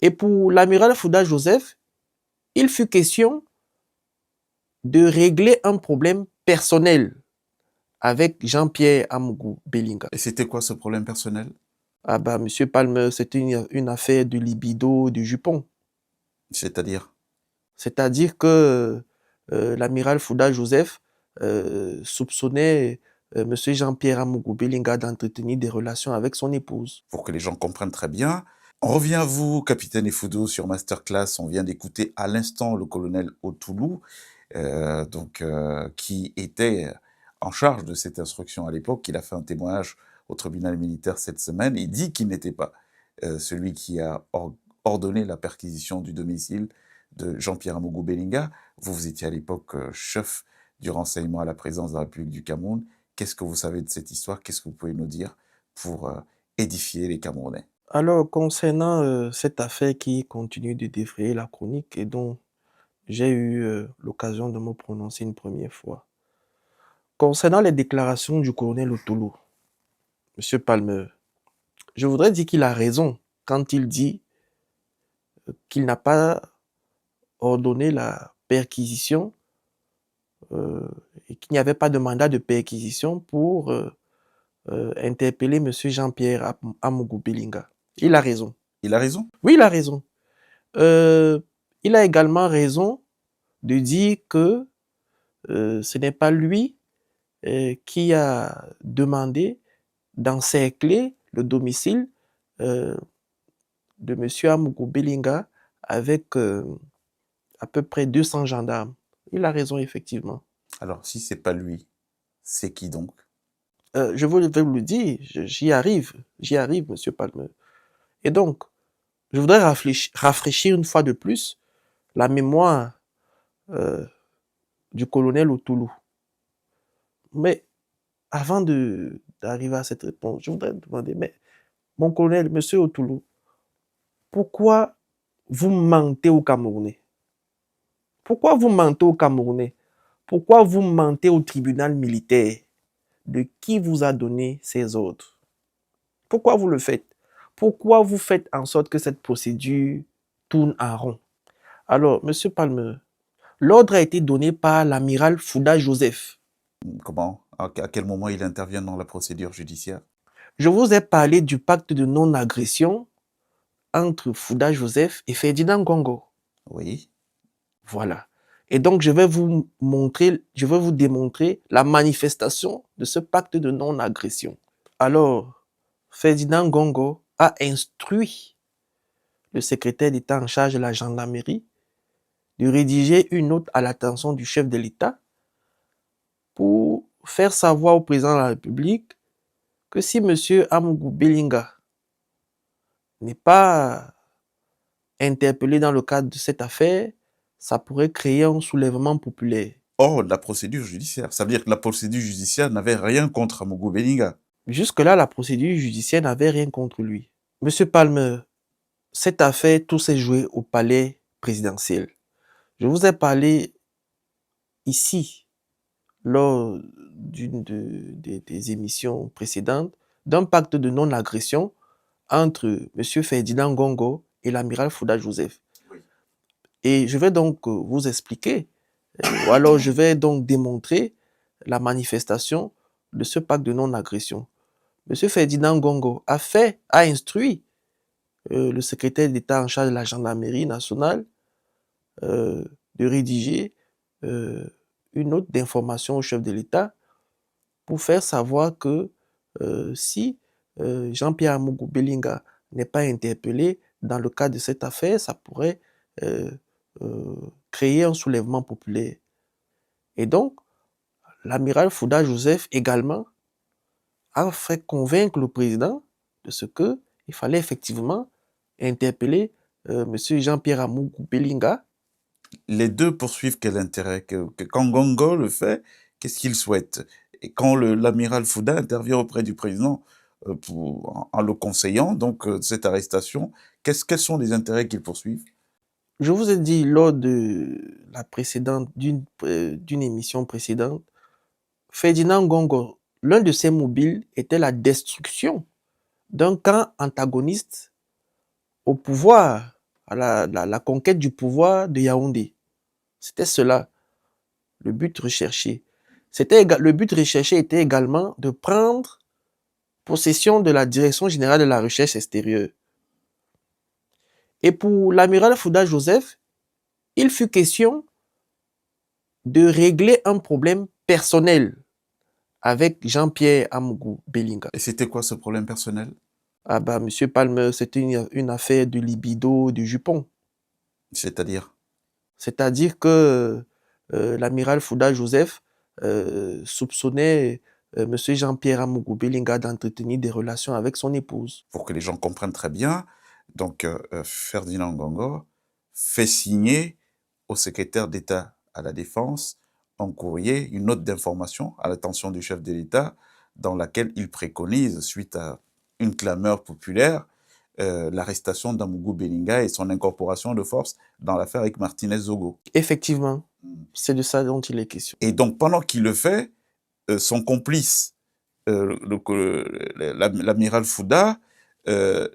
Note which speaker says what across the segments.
Speaker 1: Et pour l'amiral Fouda Joseph, il fut question de régler un problème personnel avec Jean-Pierre Amougou Belinga.
Speaker 2: Et c'était quoi ce problème personnel?
Speaker 1: Ah bah, Monsieur Palmer, c'était une affaire de libido du jupon.
Speaker 2: C'est-à-dire?
Speaker 1: C'est-à-dire que l'amiral Fouda Joseph soupçonnait Monsieur Jean-Pierre Amougou Belinga d'entretenir des relations avec son épouse.
Speaker 2: Pour que les gens comprennent très bien. On revient à vous, capitaine Efoudo, sur Masterclass. On vient d'écouter à l'instant le colonel Otoulou, qui était en charge de cette instruction à l'époque. Il a fait un témoignage au tribunal militaire cette semaine. Il dit qu'il n'était pas celui qui a ordonné la perquisition du domicile de Jean-Pierre Amougou Belinga. Vous étiez à l'époque chef du renseignement à la présidence de la République du Cameroun. Qu'est-ce que vous savez de cette histoire? Qu'est-ce que vous pouvez nous dire pour édifier les Camerounais?
Speaker 1: Alors, concernant cette affaire qui continue de défrayer la chronique et dont j'ai eu l'occasion de me prononcer une première fois, concernant les déclarations du colonel Otoulou, Monsieur Palmer, je voudrais dire qu'il a raison quand il dit qu'il n'a pas ordonné la perquisition et qu'il n'y avait pas de mandat de perquisition pour interpeller M. Jean-Pierre Amougou Belinga. Il a raison.
Speaker 2: Il a raison?
Speaker 1: Oui, il a raison. Il a également raison de dire que ce n'est pas lui qui a demandé d'encercler le domicile de M. Amougou Belinga avec à peu près 200 gendarmes. Il a raison, effectivement.
Speaker 2: Alors, si c'est pas lui, c'est qui donc?
Speaker 1: Je vais vous le dire, j'y arrive, M. Palmer. Et donc, je voudrais rafraîchir une fois de plus la mémoire du colonel Otoulou. Mais avant d'arriver à cette réponse, je voudrais demander, mais mon colonel, M. Otoulou, pourquoi vous mentez aux Camerounais? Pourquoi vous mentez aux Camerounais? Pourquoi vous mentez au tribunal militaire? De qui vous a donné ces ordres? Pourquoi vous le faites? Pourquoi vous faites en sorte que cette procédure tourne en rond? Alors, Monsieur Palmer, l'ordre a été donné par l'amiral Fouda Joseph.
Speaker 2: Comment? À quel moment il intervient dans la procédure judiciaire?
Speaker 1: Je vous ai parlé du pacte de non-agression entre Fouda Joseph et Ferdinand Ngongo.
Speaker 2: Oui.
Speaker 1: Voilà. Et donc, je vais vous démontrer la manifestation de ce pacte de non-agression. Alors, Ferdinand Ngongo a instruit le secrétaire d'État en charge de la gendarmerie de rédiger une note à l'attention du chef de l'État pour faire savoir au président de la République que si M. Amougou Belinga n'est pas interpellé dans le cadre de cette affaire, ça pourrait créer un soulèvement populaire.
Speaker 2: Hors de la procédure judiciaire. Ça veut dire que la procédure judiciaire n'avait rien contre Amougou Belinga.
Speaker 1: Jusque-là, la procédure judiciaire n'avait rien contre lui. Monsieur Palmer, cette affaire, tout s'est joué au palais présidentiel. Je vous ai parlé ici, lors des émissions précédentes, d'un pacte de non-agression entre M. Ferdinand Ngongo et l'amiral Fouda Joseph.
Speaker 2: Oui.
Speaker 1: Et je vais donc vous expliquer, ou alors je vais donc démontrer la manifestation de ce pacte de non-agression. M. Ferdinand Ngongo a instruit le secrétaire d'État en charge de la gendarmerie nationale de rédiger une note d'information au chef de l'État pour faire savoir que si Jean-Pierre Amougou Belinga n'est pas interpellé dans le cadre de cette affaire, ça pourrait créer un soulèvement populaire. Et donc, l'amiral Fouda Joseph également a fait convaincre le président de ce qu'il fallait effectivement interpeller M. Jean-Pierre Amougou Belinga.
Speaker 2: Les deux poursuivent quel intérêt? Quand Ngongo le fait, qu'est-ce qu'il souhaite? Et quand l'amiral Fouda intervient auprès du président en le conseillant, donc cette arrestation, quels sont les intérêts qu'ils poursuivent?
Speaker 1: Je vous ai dit lors de la précédente, d'une émission précédente, Ferdinand Ngongo, l'un de ses mobiles était la destruction d'un camp antagoniste au pouvoir à la conquête du pouvoir de Yaoundé. C'était cela, le but recherché. Le but recherché était également de prendre possession de la direction générale de la recherche extérieure. Et pour l'amiral Fouda Joseph, il fut question de régler un problème personnel avec Jean-Pierre Amougou Belinga.
Speaker 2: Et c'était quoi ce problème personnel?
Speaker 1: Ah bah, Monsieur Palmer, c'était une affaire de libido de jupon.
Speaker 2: C'est-à-dire?
Speaker 1: C'est-à-dire que l'amiral Fouda Joseph soupçonnait Monsieur Jean-Pierre Amougou Belinga d'entretenir des relations avec son épouse.
Speaker 2: Pour que les gens comprennent très bien, donc Ferdinand Ngongo fait signer au secrétaire d'État à la Défense un courrier, une note d'information à l'attention du chef de l'État dans laquelle il préconise, suite à une clameur populaire, l'arrestation d'Amougou Belinga et son incorporation de force dans l'affaire avec Martinez Zogo.
Speaker 1: Effectivement, c'est de ça dont il est question.
Speaker 2: Et donc pendant qu'il le fait, son complice, l'amiral Fouda,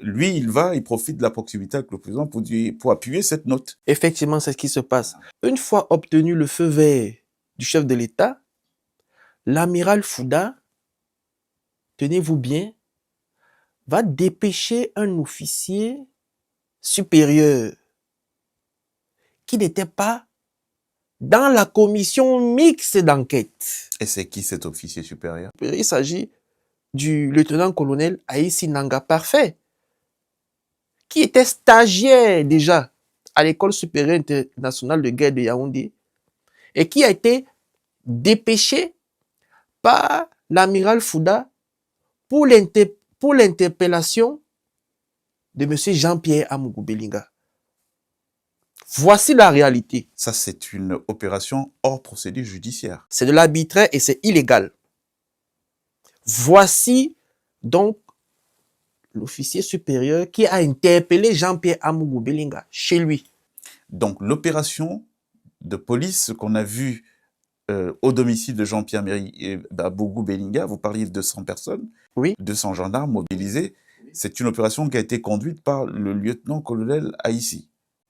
Speaker 2: lui, il profite de la proximité avec le président pour appuyer cette note.
Speaker 1: Effectivement, c'est ce qui se passe. Une fois obtenu le feu vert du chef de l'État, l'amiral Fouda, tenez-vous bien, va dépêcher un officier supérieur qui n'était pas dans la commission mixte d'enquête.
Speaker 2: Et c'est qui cet officier supérieur?
Speaker 1: Il s'agit du lieutenant-colonel Aïssi Nanga Parfait, qui était stagiaire déjà à l'école supérieure internationale de guerre de Yaoundé et qui a été dépêché par l'amiral Fouda pour l'interpellation de M. Jean-Pierre Amougou Belinga. Voici la réalité.
Speaker 2: Ça, c'est une opération hors procédure judiciaire.
Speaker 1: C'est de l'arbitraire et c'est illégal. Voici donc l'officier supérieur qui a interpellé Jean-Pierre Amougou Belinga chez lui.
Speaker 2: Donc, l'opération de police qu'on a vue au domicile de Jean-Pierre Amougou Belinga, vous parliez de 200 personnes,
Speaker 1: oui.
Speaker 2: 200 gendarmes mobilisés, c'est une opération qui a été conduite par le lieutenant-colonel Aïssi.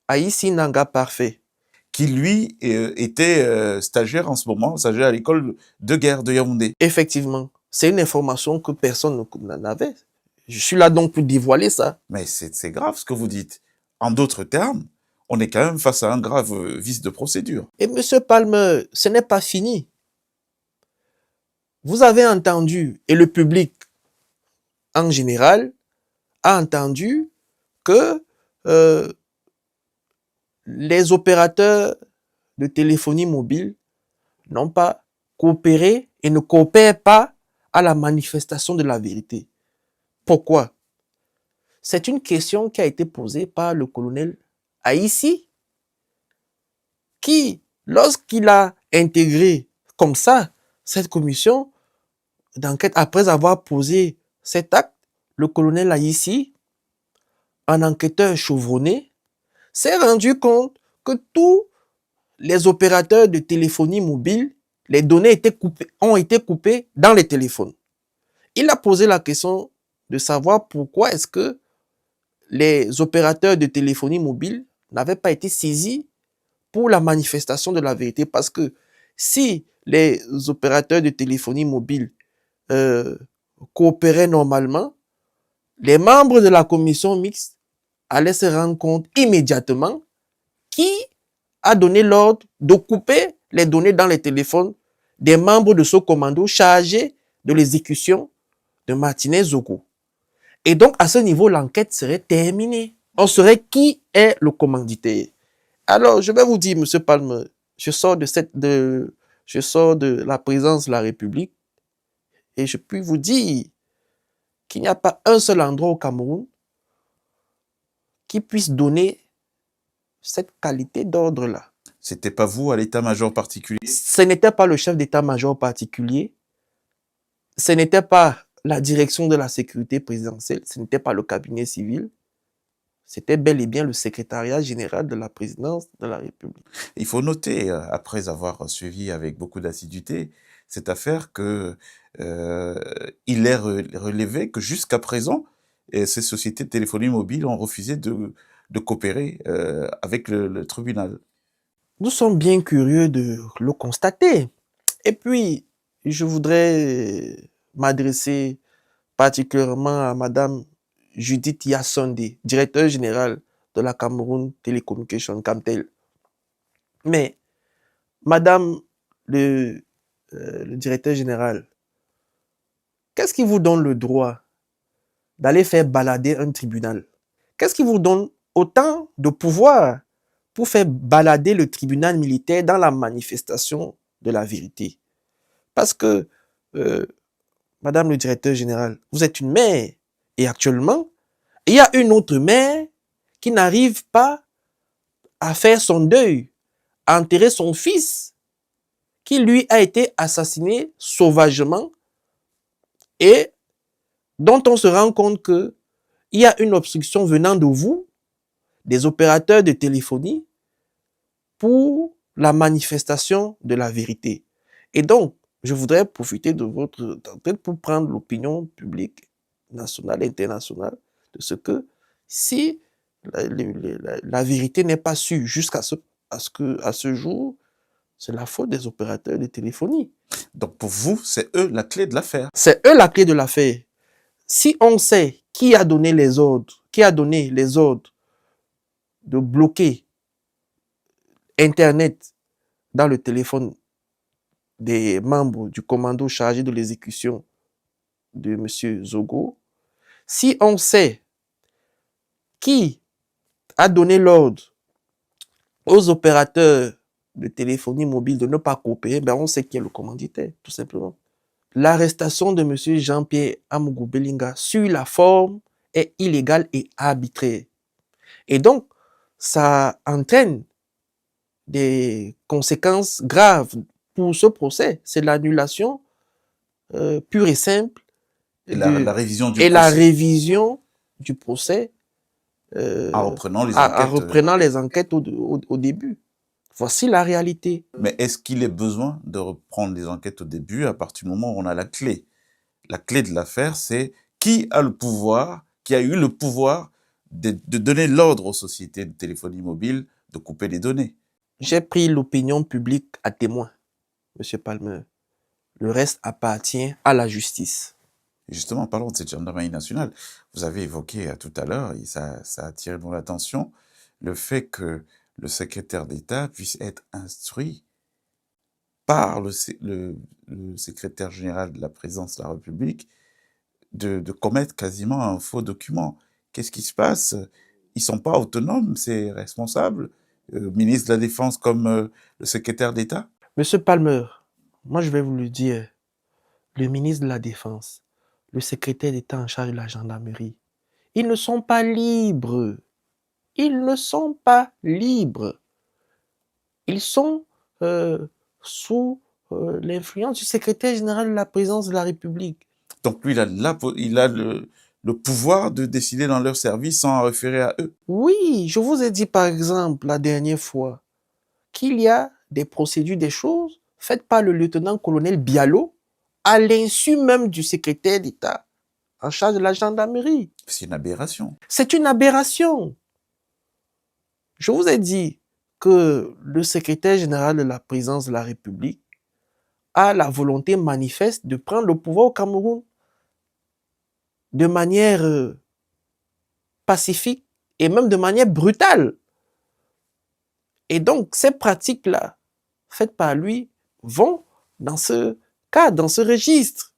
Speaker 1: Aïssi Nanga Parfait.
Speaker 2: Qui, lui, était stagiaire en ce moment, stagiaire à l'école de guerre de Yaoundé.
Speaker 1: Effectivement, c'est une information que personne n'avait. Je suis là donc pour dévoiler ça.
Speaker 2: Mais c'est grave ce que vous dites. En d'autres termes, on est quand même face à un grave vice de procédure.
Speaker 1: Et Monsieur Palmer, ce n'est pas fini. Vous avez entendu, et le public en général a entendu que les opérateurs de téléphonie mobile n'ont pas coopéré et ne coopèrent pas à la manifestation de la vérité. Pourquoi? C'est une question qui a été posée par le colonel Aïssi, qui, lorsqu'il a intégré comme ça cette commission d'enquête, après avoir posé cet acte, le colonel Aïssi, un enquêteur chevronné, s'est rendu compte que tous les opérateurs de téléphonie mobile, les données ont été coupées dans les téléphones. Il a posé la question de savoir pourquoi est-ce que les opérateurs de téléphonie mobile n'avaient pas été saisis pour la manifestation de la vérité. Parce que si les opérateurs de téléphonie mobile coopéraient normalement, les membres de la commission mixte allaient se rendre compte immédiatement qui a donné l'ordre de couper les données dans les téléphones des membres de ce commando chargé de l'exécution de Martinez Zogo. Et donc, à ce niveau, l'enquête serait terminée. On saurait qui est le commanditaire. Alors, je vais vous dire, Monsieur Palmer, je sors de la présidence de la République et je puis vous dire qu'il n'y a pas un seul endroit au Cameroun qui puisse donner cette qualité d'ordre-là.
Speaker 2: C'était pas vous à l'état-major particulier?
Speaker 1: Ce n'était pas le chef d'état-major particulier. Ce n'était pas la direction de la sécurité présidentielle. Ce n'était pas le cabinet civil. C'était bel et bien le secrétariat général de la présidence de la République.
Speaker 2: Il faut noter, après avoir suivi avec beaucoup d'assiduité cette affaire, que il est relevé que jusqu'à présent, ces sociétés de téléphonie mobile ont refusé de de coopérer avec le tribunal.
Speaker 1: Nous sommes bien curieux de le constater. Et puis, je voudrais m'adresser particulièrement à Madame Judith Yassonde, directeur général de la Cameroun Telecommunication, Camtel. Mais, Madame le directeur général, qu'est-ce qui vous donne le droit d'aller faire balader un tribunal? Qu'est-ce qui vous donne autant de pouvoir pour faire balader le tribunal militaire dans la manifestation de la vérité? Parce que, Madame le directeur général, vous êtes une mère. Et actuellement, il y a une autre mère qui n'arrive pas à faire son deuil, à enterrer son fils, qui lui a été assassiné sauvagement et dont on se rend compte que il y a une obstruction venant de vous, des opérateurs de téléphonie, pour la manifestation de la vérité. Et donc, je voudrais profiter de votre entrée pour prendre l'opinion publique nationale et internationale de ce que si la vérité n'est pas su jusqu'à ce jour, c'est la faute des opérateurs de téléphonie.
Speaker 2: Donc pour vous, c'est eux la clé de l'affaire.
Speaker 1: C'est eux la clé de l'affaire. Si on sait qui a donné les ordres, de bloquer Internet dans le téléphone des membres du commando chargé de l'exécution de M. Zogo, si on sait qui a donné l'ordre aux opérateurs de téléphonie mobile de ne pas coopérer, ben on sait qui est le commanditaire, tout simplement. L'arrestation de M. Jean-Pierre Amougou Belinga sur la forme est illégale et arbitraire. Et donc, ça entraîne des conséquences graves pour ce procès. C'est l'annulation pure et simple
Speaker 2: La révision du
Speaker 1: et
Speaker 2: procès.
Speaker 1: la révision du procès
Speaker 2: En reprenant les enquêtes.
Speaker 1: Au début. Voici la réalité.
Speaker 2: Mais est-ce qu'il est besoin de reprendre les enquêtes au début à partir du moment où on a la clé? La clé de l'affaire, c'est qui a le pouvoir, qui a eu le pouvoir de donner l'ordre aux sociétés de téléphonie mobile de couper les données.
Speaker 1: J'ai pris l'opinion publique à témoin, M. Palmer. Le reste appartient à la justice.
Speaker 2: Justement, parlons de cette gendarmerie nationale. Vous avez évoqué tout à l'heure, et ça a attiré mon attention, le fait que le secrétaire d'État puisse être instruit par le secrétaire général de la présidence de la République de commettre quasiment un faux document. Qu'est-ce qui se passe? Ils sont pas autonomes, ces responsables, ministre de la Défense comme le secrétaire d'État?
Speaker 1: Monsieur Palmer, moi je vais vous le dire, le ministre de la Défense, le secrétaire d'État en charge de la gendarmerie, ils ne sont pas libres. Ils ne sont pas libres. Ils sont sous l'influence du secrétaire général de la présidence de la République.
Speaker 2: Donc lui, il a le pouvoir de décider dans leur service sans en référer à eux.
Speaker 1: Oui, je vous ai dit par exemple la dernière fois qu'il y a des procédures, des choses faites par le lieutenant-colonel Bialo à l'insu même du secrétaire d'État en charge de la gendarmerie.
Speaker 2: C'est une aberration.
Speaker 1: C'est une aberration. Je vous ai dit que le secrétaire général de la présidence de la République a la volonté manifeste de prendre le pouvoir au Cameroun de manière pacifique et même de manière brutale. Et donc, ces pratiques-là, faites par lui, vont dans ce cadre, dans ce registre.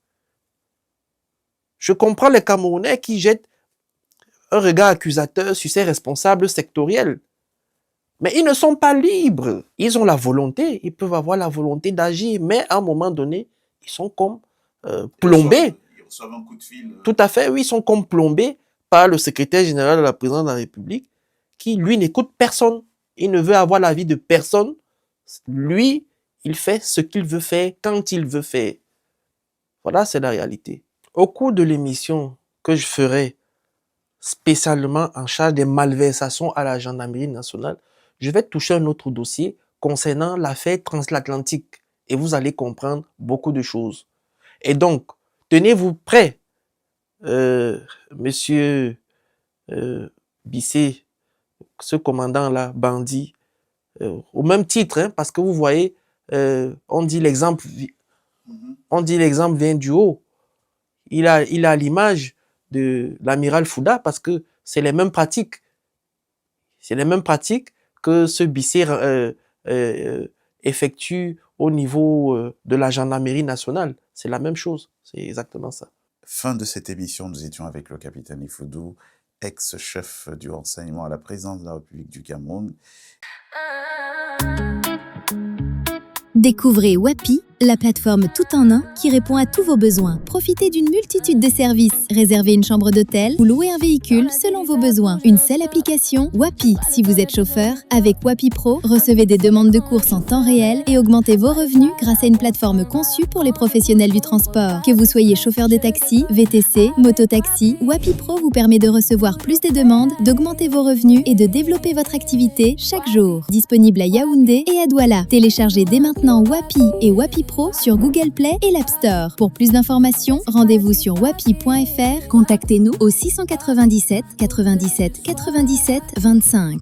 Speaker 1: Je comprends les Camerounais qui jettent un regard accusateur sur ces responsables sectoriels. Mais ils ne sont pas libres. Ils ont la volonté, ils peuvent avoir la volonté d'agir, mais à un moment donné, ils sont comme plombés.
Speaker 2: Ils reçoivent un coup de fil.
Speaker 1: Tout à fait, oui, ils sont comme plombés par le secrétaire général de la présidence de la République, qui, lui, n'écoute personne. Il ne veut avoir l'avis de personne. Lui, il fait ce qu'il veut faire, quand il veut faire. Voilà, c'est la réalité. Au cours de l'émission que je ferai spécialement en charge des malversations à la gendarmerie nationale, je vais toucher un autre dossier concernant l'affaire transatlantique et vous allez comprendre beaucoup de choses. Et donc, tenez-vous prêts, monsieur Bissé, ce commandant-là, bandit, au même titre, hein, parce que vous voyez, on dit l'exemple vient du haut. Il a l'image de l'amiral Fouda parce que c'est les mêmes pratiques. C'est les mêmes pratiques que ce Bissé effectue au niveau de la gendarmerie nationale. C'est la même chose. C'est exactement ça.
Speaker 2: Fin de cette émission, nous étions avec le capitaine Ifoudou, ex-chef du renseignement à la présidence de la République du Cameroun.
Speaker 3: Découvrez Wapi, la plateforme tout en un qui répond à tous vos besoins. Profitez d'une multitude de services. Réservez une chambre d'hôtel ou louez un véhicule selon vos besoins. Une seule application, Wapi. Si vous êtes chauffeur, avec Wapi Pro, recevez des demandes de courses en temps réel et augmentez vos revenus grâce à une plateforme conçue pour les professionnels du transport. Que vous soyez chauffeur de taxi, VTC, mototaxi, Wapi Pro vous permet de recevoir plus de demandes, d'augmenter vos revenus et de développer votre activité chaque jour. Disponible à Yaoundé et à Douala. Téléchargez dès maintenant Wapi et Wapi Pro sur Google Play et l'App Store. Pour plus d'informations, rendez-vous sur wapi.fr. Contactez-nous au 697 97 97 25.